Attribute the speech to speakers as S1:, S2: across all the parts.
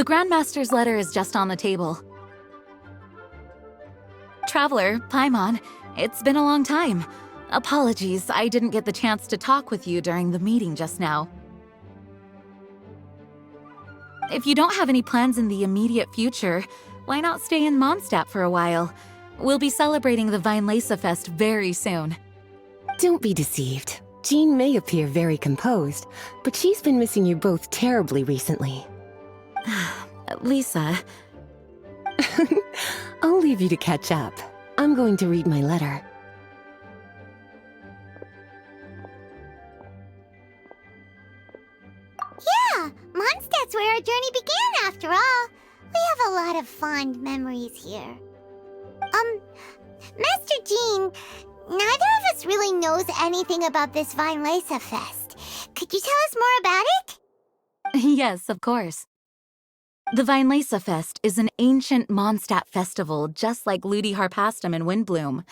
S1: The Grandmaster's letter is just on the table. Traveler, Paimon, it's been a long time. Apologies, I didn't get the chance to talk with you during the meeting just now. If you don't have any plans in the immediate future, why not stay in Mondstadt for a while? We'll be celebrating the Weinlese Fest very soon.
S2: Don't be deceived. Jean may appear very composed, but she's been missing you both terribly recently.
S1: Lisa...
S2: I'll leave you to catch up. I'm going to read my letter.
S3: Yeah, Mondstadt's where our journey began after all. We have a lot of fond memories here. Master Jean, neither of us really knows anything about this Weinlese Fest. Could you tell us more about it?
S1: Yes, of course. The Weinlese Fest is an ancient Mondstadt festival just like Ludi Harpastum and Windbloom.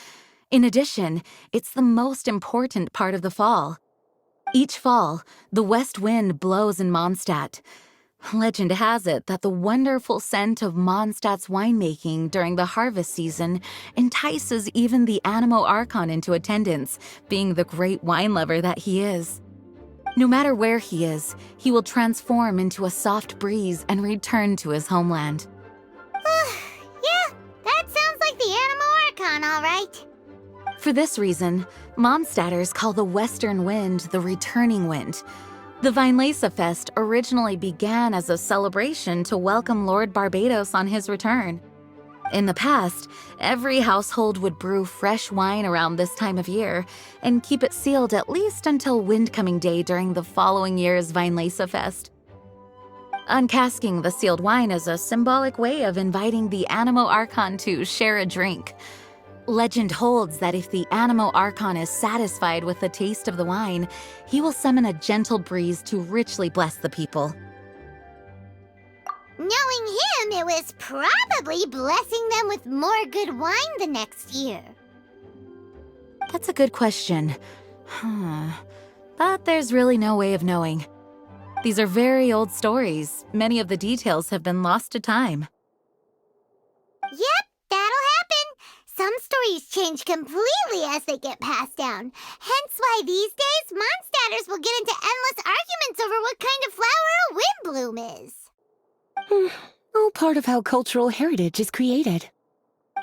S1: In addition, it's the most important part of the fall. Each fall, the west wind blows in Mondstadt. Legend has it that the wonderful scent of Mondstadt's winemaking during the harvest season entices even the Animo Archon into attendance, being the great wine lover that he is. No matter where he is, he will transform into a soft breeze and return to his homeland.
S3: Yeah, that sounds like the Animo Archon, all right.
S1: For this reason, Mondstadters call the western wind the returning wind. The Weinlese Fest originally began as a celebration to welcome Lord Barbados on his return. In the past, every household would brew fresh wine around this time of year and keep it sealed at least until Windcoming Day during the following year's Weinlese Fest. Uncasking the sealed wine is a symbolic way of inviting the Animo Archon to share a drink. Legend holds that if the Animo Archon is satisfied with the taste of the wine, he will summon a gentle breeze to richly bless the people.
S3: Knowing him, it was probably blessing them with more good wine the next year.
S1: That's a good question. But there's really no way of knowing. These are very old stories. Many of the details have been lost to time.
S3: Yep, that'll happen. Some stories change completely as they get passed down. Hence why these days, Mondstadters will get into endless arguments over what kind of flower a windbloom is.
S2: All part of how cultural heritage is created.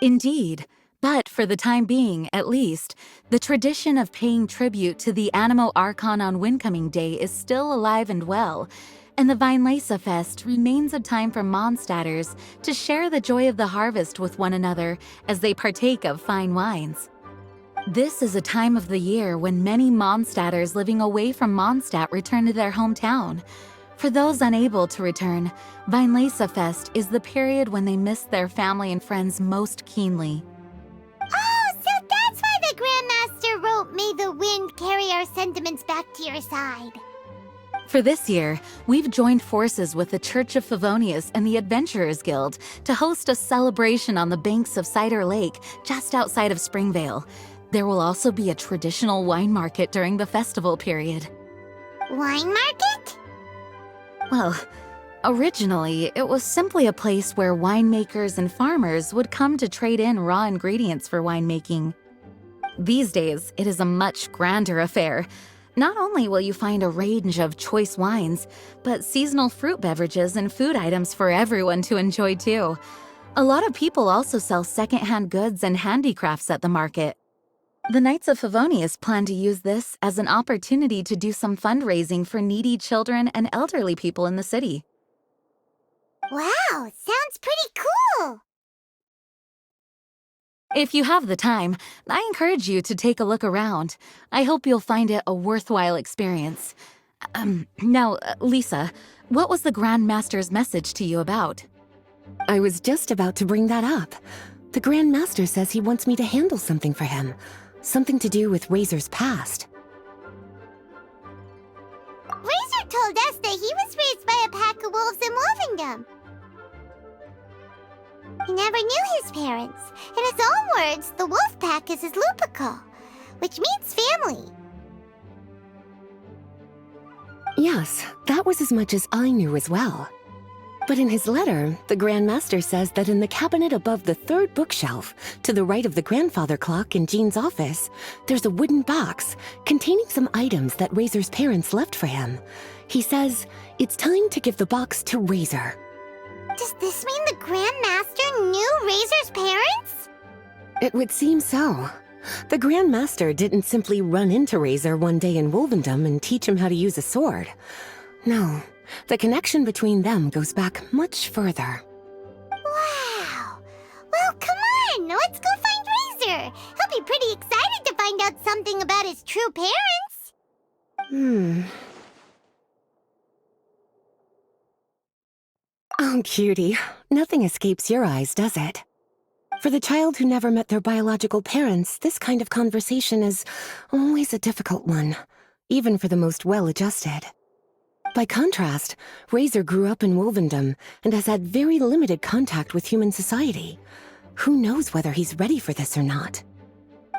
S1: Indeed. But for the time being, at least, the tradition of paying tribute to the Animo Archon on Windcoming Day is still alive and well, and the Weinlese Fest remains a time for Mondstadters to share the joy of the harvest with one another as they partake of fine wines. This is a time of the year when many Mondstadters living away from Mondstadt return to their hometown. For those unable to return, Weinlese Fest is the period when they miss their family and friends most keenly.
S3: Oh, so that's why the Grandmaster wrote, "May the wind carry our sentiments back to your side."
S1: For this year, we've joined forces with the Church of Favonius and the Adventurers Guild to host a celebration on the banks of Cider Lake, just outside of Springvale. There will also be a traditional wine market during the festival period.
S3: Wine market?
S1: Well, originally, it was simply a place where winemakers and farmers would come to trade in raw ingredients for winemaking. These days, it is a much grander affair. Not only will you find a range of choice wines, but seasonal fruit beverages and food items for everyone to enjoy too. A lot of people also sell secondhand goods and handicrafts at the market. The Knights of Favonius plan to use this as an opportunity to do some fundraising for needy children and elderly people in the city.
S3: Wow, sounds pretty cool!
S1: If you have the time, I encourage you to take a look around. I hope you'll find it a worthwhile experience. Now, Lisa, what was the Grand Master's message to you about?
S2: I was just about to bring that up. The Grand Master says he wants me to handle something for him. Something to do with Razor's past.
S3: Razor told us that he was raised by a pack of wolves in Wolvendom. He never knew his parents. In his own words, the wolf pack is his lupical, which means family.
S2: Yes, that was as much as I knew as well. But in his letter, the Grand Master says that in the cabinet above the third bookshelf, to the right of the grandfather clock in Jean's office, there's a wooden box containing some items that Razor's parents left for him. He says it's time to give the box to Razor.
S3: Does this mean the Grand Master knew Razor's parents?
S2: It would seem so. The Grand Master didn't simply run into Razor one day in Wolvendom and teach him how to use a sword. No, the connection between them goes back much further.
S3: Wow. Well, come on, let's go find Razor. He'll be pretty excited to find out something about his true parents.
S2: Oh, cutie, nothing escapes your eyes, does it? For the child who never met their biological parents, this kind of conversation is always a difficult one, even for the most well-adjusted. By contrast, Razor grew up in Wolvendom and has had very limited contact with human society. Who knows whether he's ready for this or not?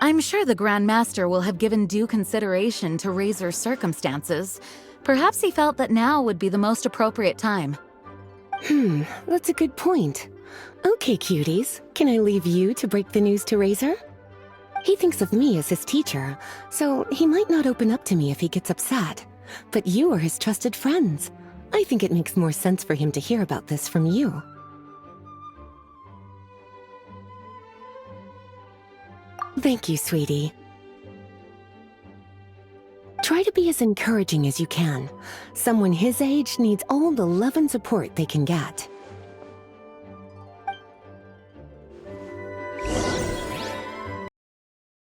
S1: I'm sure the Grand Master will have given due consideration to Razor's circumstances. Perhaps he felt that now would be the most appropriate time.
S2: That's a good point. Okay, cuties, can I leave you to break the news to Razor? He thinks of me as his teacher, so he might not open up to me if he gets upset. But you are his trusted friends. I think it makes more sense for him to hear about this from you. Thank you, sweetie. Try to be as encouraging as you can. Someone his age needs all the love and support they can get.